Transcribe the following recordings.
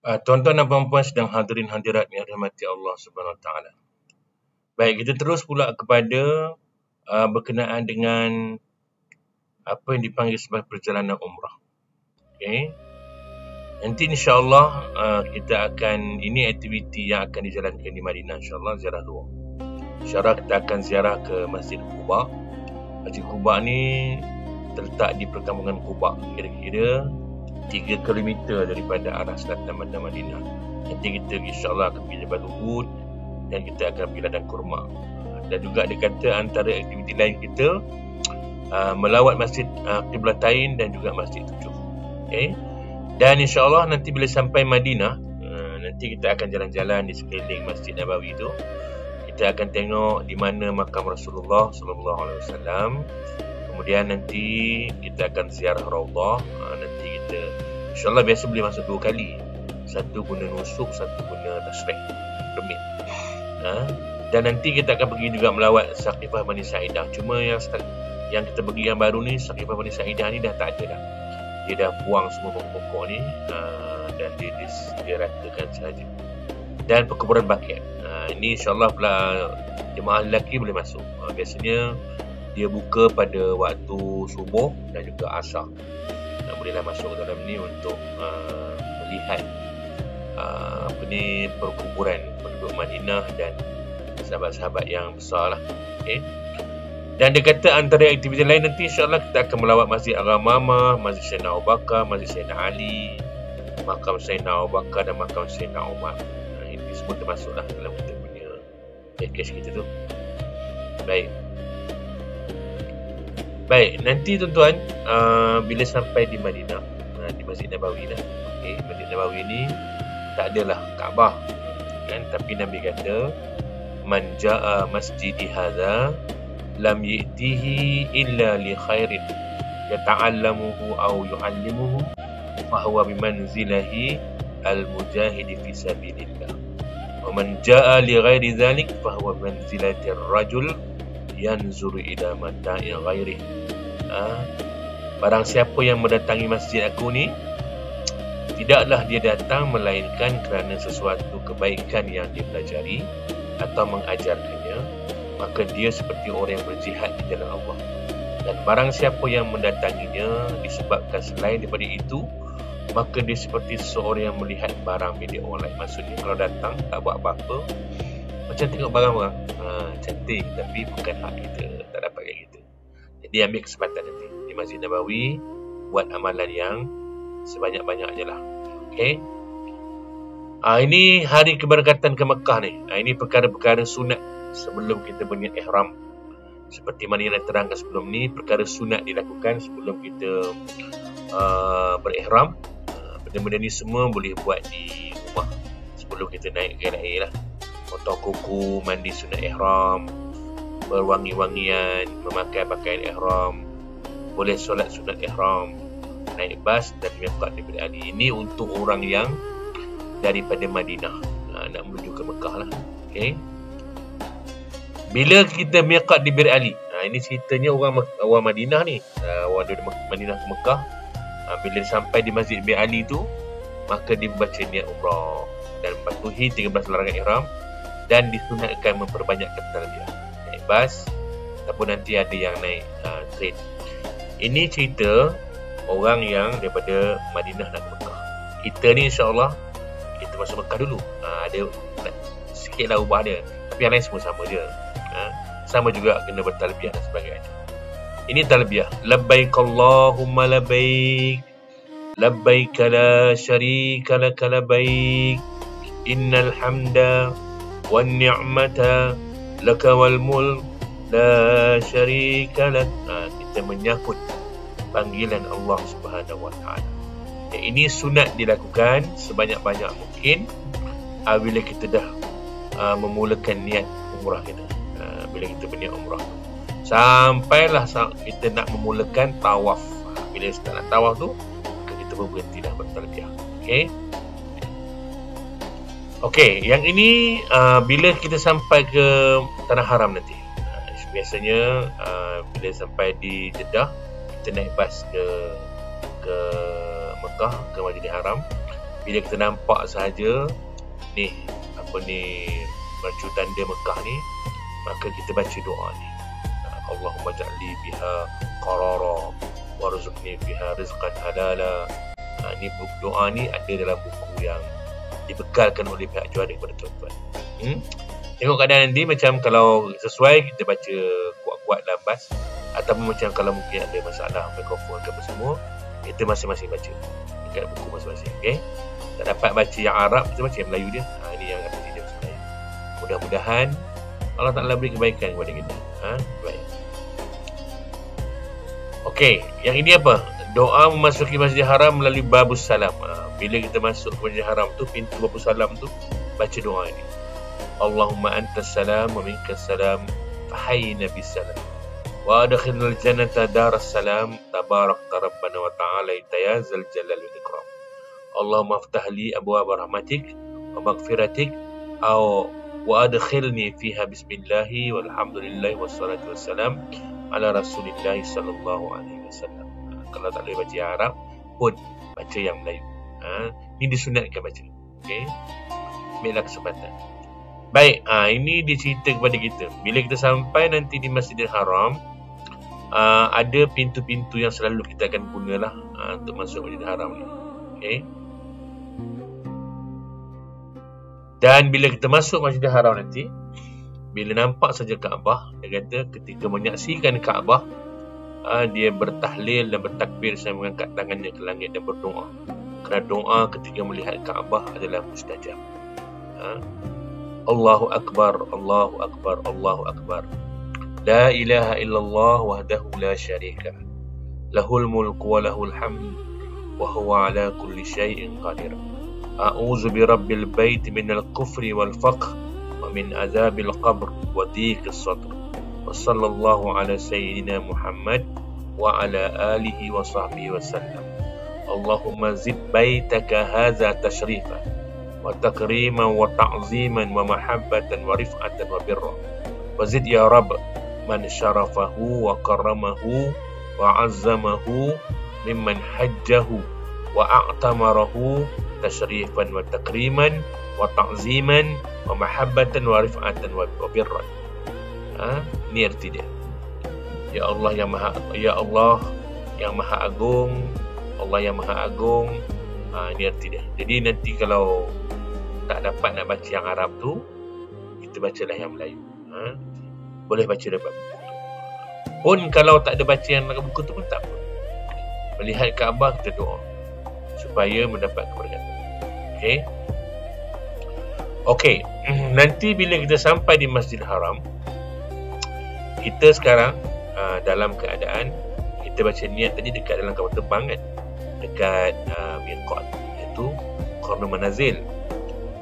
Tuan-tuan dan puan-puan sedang hadirin hadirat yang dirahmati Allah Subhanahu Wa Taala. Baik, kita terus pula kepada berkenaan dengan apa yang dipanggil sebagai perjalanan umrah. Okey. Nanti insya-Allah kita akan, ini aktiviti yang akan dijalankan di Madinah, insya-Allah ziarah luar. Insya-Allah kita akan ziarah ke Masjid Quba. Masjid Quba ni terletak di perkampungan Quba, kira-kira 3 km daripada arah selatan Madinah. Nanti kita insya-Allah akan pergi Jabal Uhud dan kita akan pergi ladang kurma. Dan juga dia kata antara aktiviti lain kita melawat Masjid Qiblatain dan juga Masjid Tujuh. Okey. Dan insya-Allah nanti bila sampai Madinah, nanti kita akan jalan-jalan di sekeliling Masjid Nabawi itu. Kita akan tengok di mana makam Rasulullah sallallahu alaihi wasallam. Kemudian nanti kita akan ziarah Raudhah. Nanti kita insya-Allah biasa boleh masuk 2 kali. Satu guna nusuk, satu guna tashrih, remit. Dan nanti kita akan pergi juga melawat Saqifah Bani Sa'idah. Cuma yang kita pergi yang baru ni, Saqifah Bani Sa'idah ni dah tak ada dah. Dia dah buang semua pokok-pokok ni dan dia ratakan sahaja. Dan perkuburan Baqi'. Ini insya-Allah pula jemaah lelaki boleh masuk. Biasanya dia buka pada waktu subuh dan juga asar. Bolehlah masuk ke dalam ni untuk melihat perkuburan penduduk Madinah dan sahabat-sahabat yang besar lah. Okay. Dan dia kata antara aktiviti lain nanti insya-Allah kita akan melawat Masjid Al-Ghamamah, Masjid Sayyidina Abu Bakar, Masjid Sayyidina Ali, makam Sayyidina Abu Bakar dan makam Sayyidina Umar. Ini semua termasuklah dalam kita punya package kita tu. Baik, nanti tuan-tuan bila sampai di Madinah, di Masjid Nabawi lah. Okay, Masjid Nabawi ni tak adalah Kaabah kan, tapi Nabi kata man jaa masjidi hadza lam ya'tihi illa li khairin yata'allamuhu aw yu'allimuhu fa huwa bimanzilahi al-mujahidi fi sabilillah wa man jaa li ghairi dhalik fa huwa bimanzilati ar-rajul yanzuru ila mata'i ghairi. Barang siapa yang mendatangi masjid aku ni, tidaklah dia datang melainkan kerana sesuatu kebaikan yang dia pelajari atau mengajarkannya, maka dia seperti orang yang berjihad di jalan Allah. Dan barang siapa yang mendatanginya disebabkan selain daripada itu, maka dia seperti seorang yang melihat barang milik orang lain. Maksudnya kalau datang tak buat apa-apa, macam tengok barang orang, cantik tapi bukan hak kita, tak dapat kayak gitu. Jadi ambil kesempatan nanti di Masjid Nabawi, buat amalan yang sebanyak-banyaknya lah. Okay. Ini hari keberkatan ke Mekah ni. Ini perkara-perkara sunat sebelum kita berniat ihram. Seperti mana yang terangkan sebelum ni, perkara sunat dilakukan sebelum kita berihram. Benda-benda ni semua boleh buat di rumah sebelum kita naik ke air lah. Potong kuku, mandi sunat ihram, berwangi-wangian, memakai pakaian ihram, boleh solat sunat ihram, naik bas dan miqat di Bir Ali. Ini untuk orang yang daripada Madinah nak menuju ke Mekah lah. Okay. Bila kita miqat di Bir Ali, ini ceritanya orang Madinah ni, orang dari Madinah ke Mekah, bila sampai di Masjid Bir Ali tu, maka dia membaca niat umrah dan mematuhi 13 larangan ihram dan disunatkan memperbanyakkan talbiyah. Naik bas ataupun nanti ada yang naik train. Ini cerita orang yang daripada Madinah nak ke Mekah. Kita ni insya-Allah kita masuk Mekah dulu. Ada sikitlah ubah dia, tapi yang lain semua sama je. Sama juga kena bertalbiyah dan sebagainya. Ini talbiyah. Labbaik Allahumma labbaik. Labbaik la syarika lak labbaik. Innal hamda wan ni'mata laka wal mulk la syarika lak. Kita menyahut panggilan Allah Subhanahu wa taala. Ini sunat dilakukan sebanyak-banyak mungkin bila kita dah memulakan niat umrah kita. Bila kita berniat umrah, sampailah kita nak memulakan tawaf. Bila kita nak tawaf tu, maka kita berhenti dah bertalbiyah. Okey, yang ini bila kita sampai ke Tanah Haram nanti. Biasanya bila sampai di Jeddah, kita naik bas ke Mekah, ke Masjidil Haram. Bila kita nampak sahaja ni, apa ni, baju tanda Mekah ni, maka kita baca doa ni. Allahumma ja'li biha qarara warzuqni biha rizqan halala. Ni buku doa ni ada dalam buku yang dibekalkan oleh pihak juara kepada tuan-tuan. Tengok keadaan nanti, macam kalau sesuai kita baca kuat-kuat dalam bas, ataupun macam kalau mungkin ada masalah mikrofon ke apa semua, kita masing-masing baca dekat buku masing-masing. Okay? Tak dapat baca yang Arab, kita baca yang Melayu dia. Ini yang akan dia bahasa Melayu. Mudah-mudahan Allah Ta'ala beri kebaikan kepada kita. Baik. Okey, yang ini apa? Doa memasuki Masjidil Haram melalui Babus Salam. Bila kita masuk ke Masjidil Haram tu, pintu Babus Salam tu, baca doa ini. Allahumma antas salam wa minkas salam fahayyina bis salam wa adkhilnal jannata daras salam tabarakta rabbana wa ta'ala ya zal jalal wal ikram. Allahumma aftah li abwaab rahmatik wa maghfiratik wa adkhilni fiha bismillahi walhamdulillahi wassalatu wassalam ala rasulillahi sallallahu alaihi wasallam. Kalau tak boleh baca Arab pun baca yang Melayu. Ini disunatkan baca. Okey. Ambillah kesempatan. Baik, ini dia cerita kepada kita. Bila kita sampai nanti di Masjidil Haram, ada pintu-pintu yang selalu kita akan gunalah untuk masuk Masjidil Haram ni. Okey. Dan bila kita masuk Masjidil Haram nanti, bila nampak saja Kaabah, dia kata ketika menyaksikan Kaabah, dia bertahlil dan bertakbir sambil mengangkat tangannya ke langit dan berdoa. Kerana doa ketika melihat Kaabah adalah mustajab. Allahu Akbar, Allahu Akbar, Allahu Akbar. La ilaha illallah wahdahu la syarika. Lahul mulku wa lahul hamd wa huwa ala kulli syai'in qadir. A'udzu bi rabbil bait minal kufri wal faqr wa min azabil qabr wa dhiqis sadr. Wa sallallahu ala sayyidina Muhammad wa ala alihi wa sahbihi wa sallam. Allahumma zid baitaka hadza tashrifan wa takriman wa ta'ziman wa mahabbatan wa rif'atan wa birra. Wa zid ya Rabb man syarafahu wa karramahu wa azzamahu mimman hajjahu wa a'tamarahu tashrifan wa takriman wa ta'ziman wa mahabbatan wa rif'atan wa birra. Ini arti dia. Ya Allah yang Maha Agung, Allah yang Maha Agung. Ini arti dia. Jadi nanti kalau tak dapat nak baca yang Arab tu, kita bacalah yang Melayu. Boleh baca dapat buku tu. Pun kalau tak ada baca yang dalam buku tu pun tak apa. Melihat Kaabah kita doa supaya mendapat keberkatan. Okey. Nanti bila kita sampai di Masjidil Haram, kita sekarang dalam keadaan kita baca niat tadi dekat dalam kapal terbang kan, dekat miqat, iaitu Qarnul Manazil.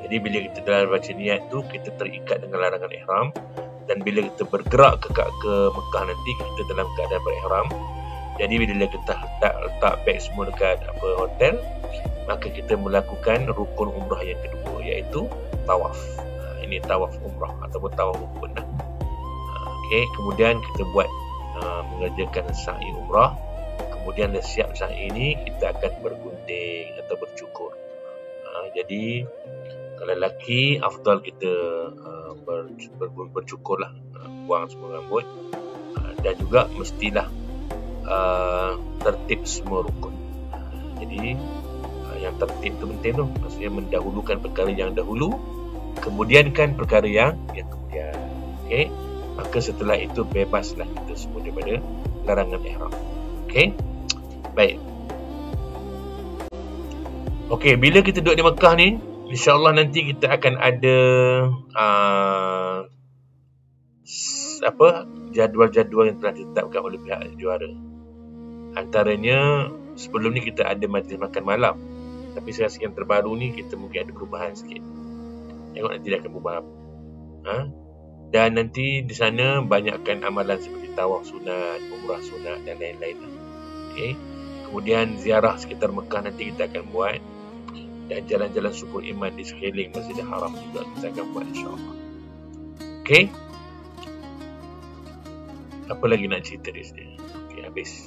Jadi bila kita dalam baca niat tu, kita terikat dengan larangan ihram, dan bila kita bergerak ke Mekah nanti, kita dalam keadaan berihram. Jadi bila kita letak beg semua dekat hotel, maka kita melakukan rukun umrah yang kedua, iaitu tawaf. Ini tawaf umrah ataupun tawaf rukun. Kemudian kita buat mengerjakan sa'i umrah. Kemudian dah siap sa'i ini, kita akan bergunting atau bercukur. Jadi kalau lelaki, afdal kita bercukur lah, buang semua rambut, dan juga mestilah tertib semua rukun. Jadi yang tertib tu penting tu, maksudnya mendahulukan perkara yang dahulu, kemudiankan perkara yang kemudian. Maka setelah itu bebaslah kita semua daripada larangan ihram. Baik. Bila kita duduk di Mekah ni, InsyaAllah nanti kita akan ada jadual-jadual yang telah ditetapkan oleh pihak juara. Antaranya, sebelum ni kita ada majlis makan malam. Tapi saya rasa yang terbaru ni kita mungkin ada perubahan sikit. Tengok nanti dia akan berubah apa. Dan nanti di sana banyakkan amalan seperti tawaf sunat, umrah sunat dan lain-lain. Kemudian ziarah sekitar Mekah nanti kita akan buat. Dan jalan-jalan syukur iman di sekeliling Masjidil Haram juga kita akan buat, insyaAllah. Apa lagi nak cerita di sini? Habis.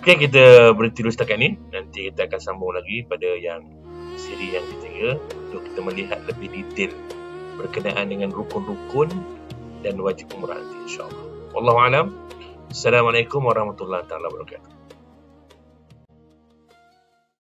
Okay, kita berhenti dulu setakat ni. Nanti kita akan sambung lagi pada yang siri yang ketiga untuk kita melihat lebih detail berkenaan dengan rukun-rukun dan wajib umrah nanti, insyaAllah. Wallahualam. Assalamualaikum warahmatullahi wabarakatuh.